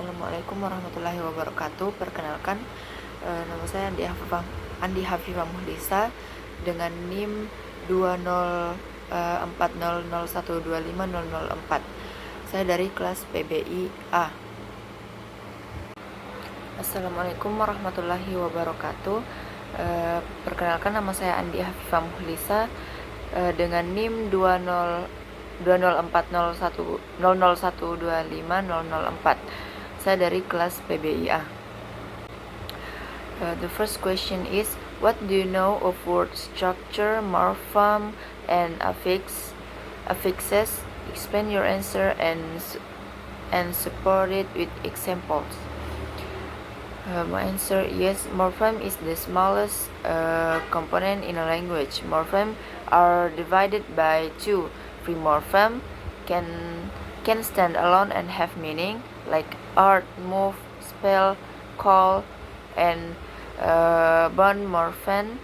Assalamualaikum warahmatullahi wabarakatuh. Perkenalkan, nama saya Andi Hafifah Muhlisa dengan NIM 204001250004. Saya dari kelas PBI A. Assalamualaikum warahmatullahi wabarakatuh. Perkenalkan, nama saya Andi Hafifah Muhlisa dengan NIM 2040010001250004. Saya dari kelas PBIA. The first question is, what do you know of word structure, morpheme, and affixes? Explain your answer and support it with examples. My answer is morpheme is the smallest component in a language. Morpheme are divided by two. Free morpheme can stand alone and have meaning, like art, move, spell, call, and bond morpheme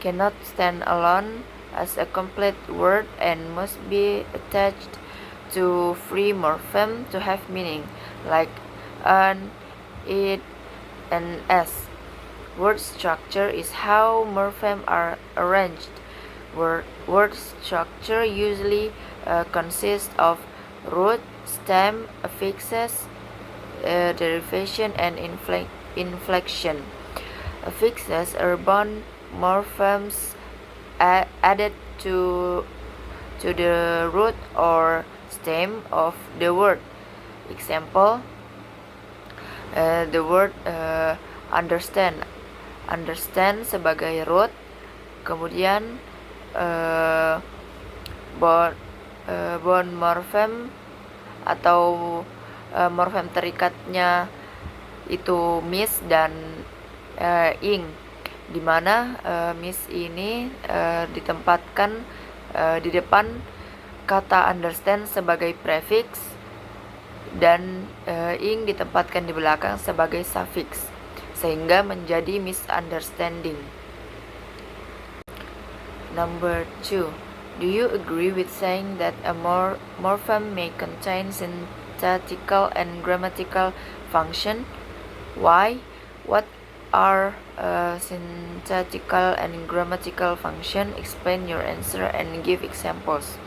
cannot stand alone as a complete word and must be attached to free morpheme to have meaning, like an, it, and as. Word structure is how morphemes are arranged. Word structure usually consists of root, stem, affixes, derivation, and inflection. Affixes are bond morphemes added to the root or stem of the word. Example, the word understand sebagai root, kemudian bond morpheme atau morfem terikatnya itu miss dan ing, di mana miss ini ditempatkan di depan kata understand sebagai prefix dan ing ditempatkan di belakang sebagai suffix, sehingga menjadi misunderstanding. Number 2. Do you agree with saying that a morpheme may contain syntactical and grammatical function? Why? What are syntactical and grammatical function? Explain your answer and give examples.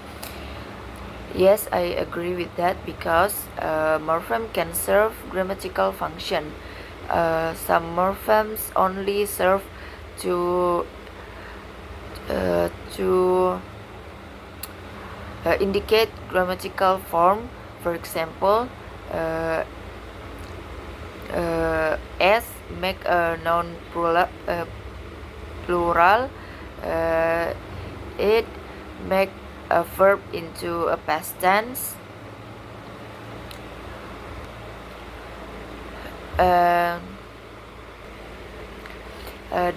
Yes, I agree with that because morpheme can serve grammatical function. Some morphemes only serve to indicate grammatical form. For example, as make a noun plural, it make a verb into a past tense.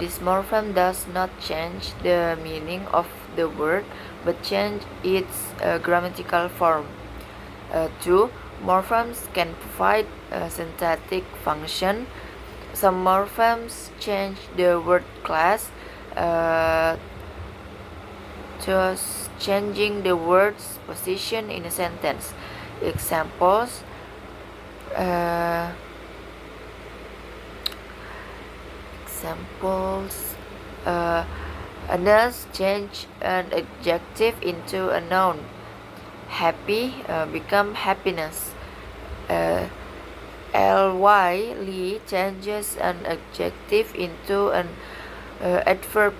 This morpheme does not change the meaning of the word, but change its grammatical form. 2. Morphemes can provide a syntactic function. Some morphemes change the word class, thus changing the word's position in a sentence. Examples, a nurse change an adjective into a noun. Happy become happiness. Lee changes an adjective into an adverb.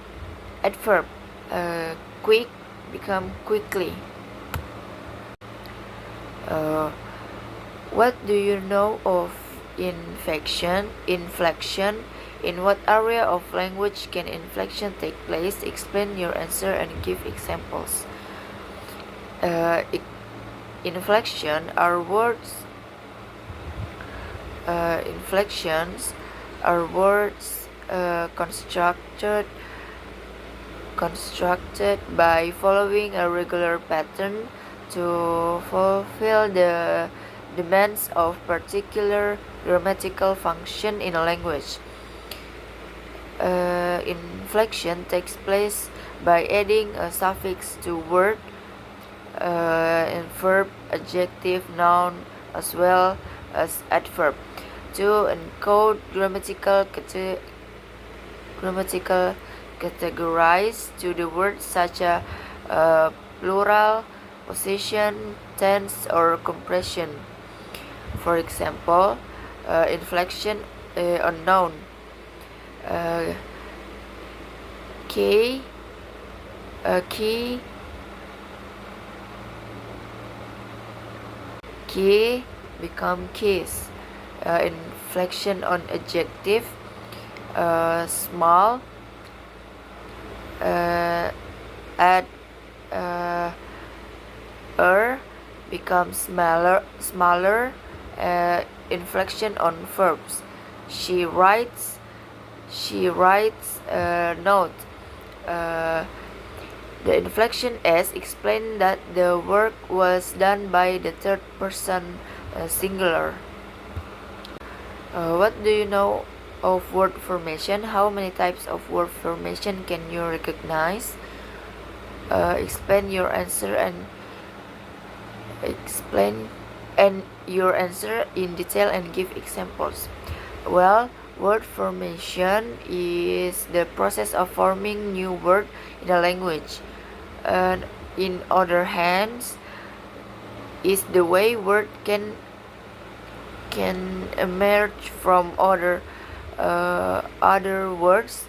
Quick become quickly. What do you know of inflection? In what area of language can inflection take place? Explain your answer and give examples. Inflections are words constructed by following a regular pattern to fulfill the demands of particular grammatical function in a language. Inflection takes place by adding a suffix to word, and verb, adjective, noun, as well as adverb. To encode grammatical categorize to the word such as plural, possession, tense, or compression. For example, inflection on noun. Key become keys. Inflection on adjective. Small. Add becomes smaller. Inflection on verbs. She writes a note. The inflection S explains that the work was done by the third person singular. What do you know of word formation? How many types of word formation can you recognize? Explain your answer in detail and give examples. Well, word formation is the process of forming new word in a language. And in other hands, is the way word can emerge from other words,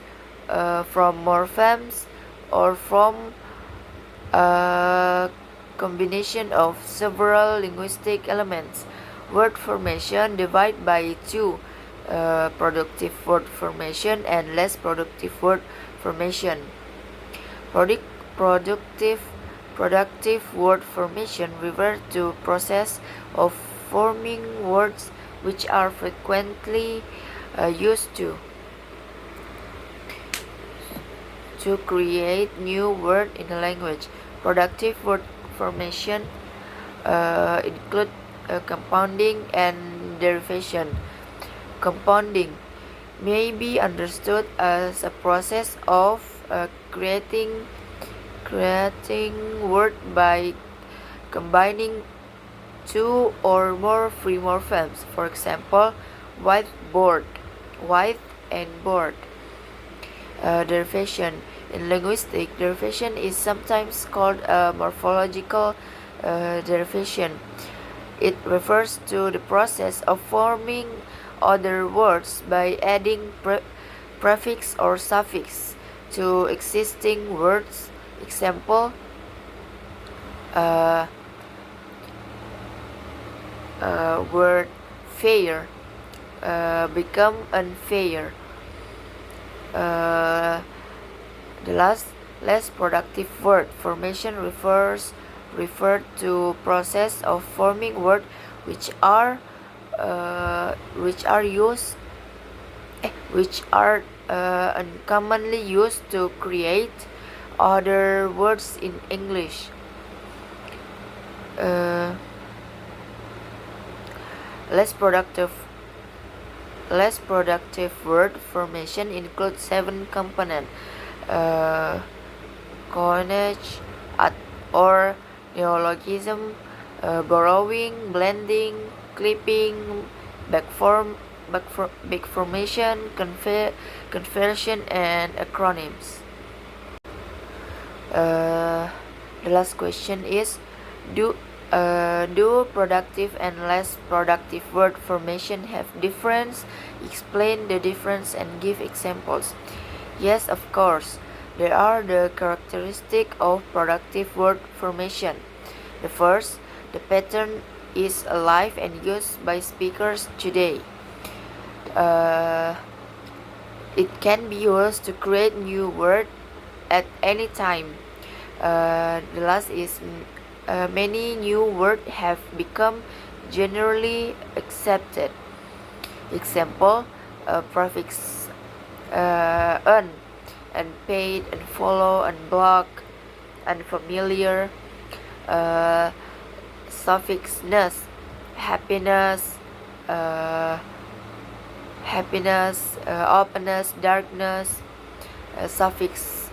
from morphemes, or from a combination of several linguistic elements. Word formation divided by two: productive word formation and less productive word formation. Productive word formation refers to process of forming words which are frequently used to create new word in a language. Productive word formation include compounding and derivation. Compounding may be understood as a process of creating word by combining two or more free morphemes. For example, whiteboard, white and board. Derivation. In linguistics, derivation is sometimes called a morphological derivation. It refers to the process of forming other words by adding prefix or suffix to existing words. Example, word fair become unfair. The less productive word formation referred to process of forming words which are uncommonly used to create other words in English. Less productive word formation includes 7 components: coinage or neologism, borrowing, blending, clipping, backformation, conversion, and acronyms. The last question is, do productive and less productive word formation have difference? Explain the difference and give examples. Yes, of course. There are the characteristics of productive word formation. The first, the pattern is alive and used by speakers today. It can be used to create new words at any time. The last is many new words have become generally accepted. Example, prefix un, unpaid, unfollow, unblock, unfamiliar, suffix ness, happiness, openness, darkness, suffix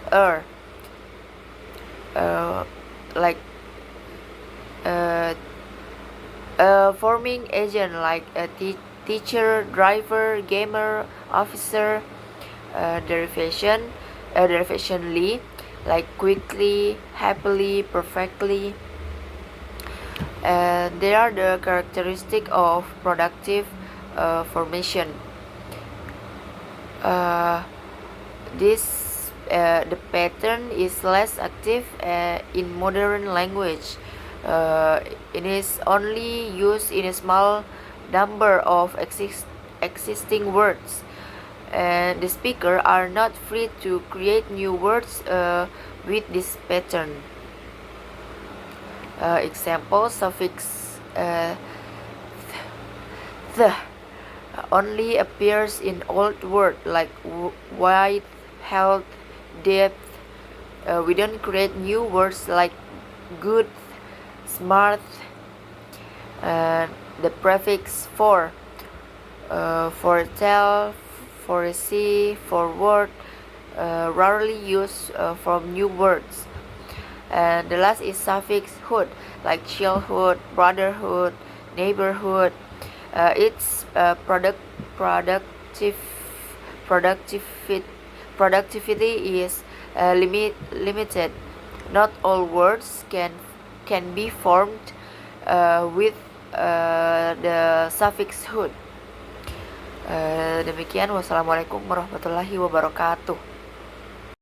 like Forming agent like a teacher, driver, gamer, officer. Derivationally, like quickly, happily, perfectly. And they are the characteristic of productive formation. The pattern is less active in modern language. It is only used in a small number of existing words, and the speaker are not free to create new words with this pattern. Example: suffix the only appears in old words like white, health, depth. We don't create new words like good, smart. The prefix for tell, for see, forward, rarely used from new words. And the last is suffix hood, like childhood, brotherhood, neighborhood. Its productive productivity is limited. Not all words can be formed with the suffix hood. Demikian, wassalamualaikum warahmatullahi wabarakatuh.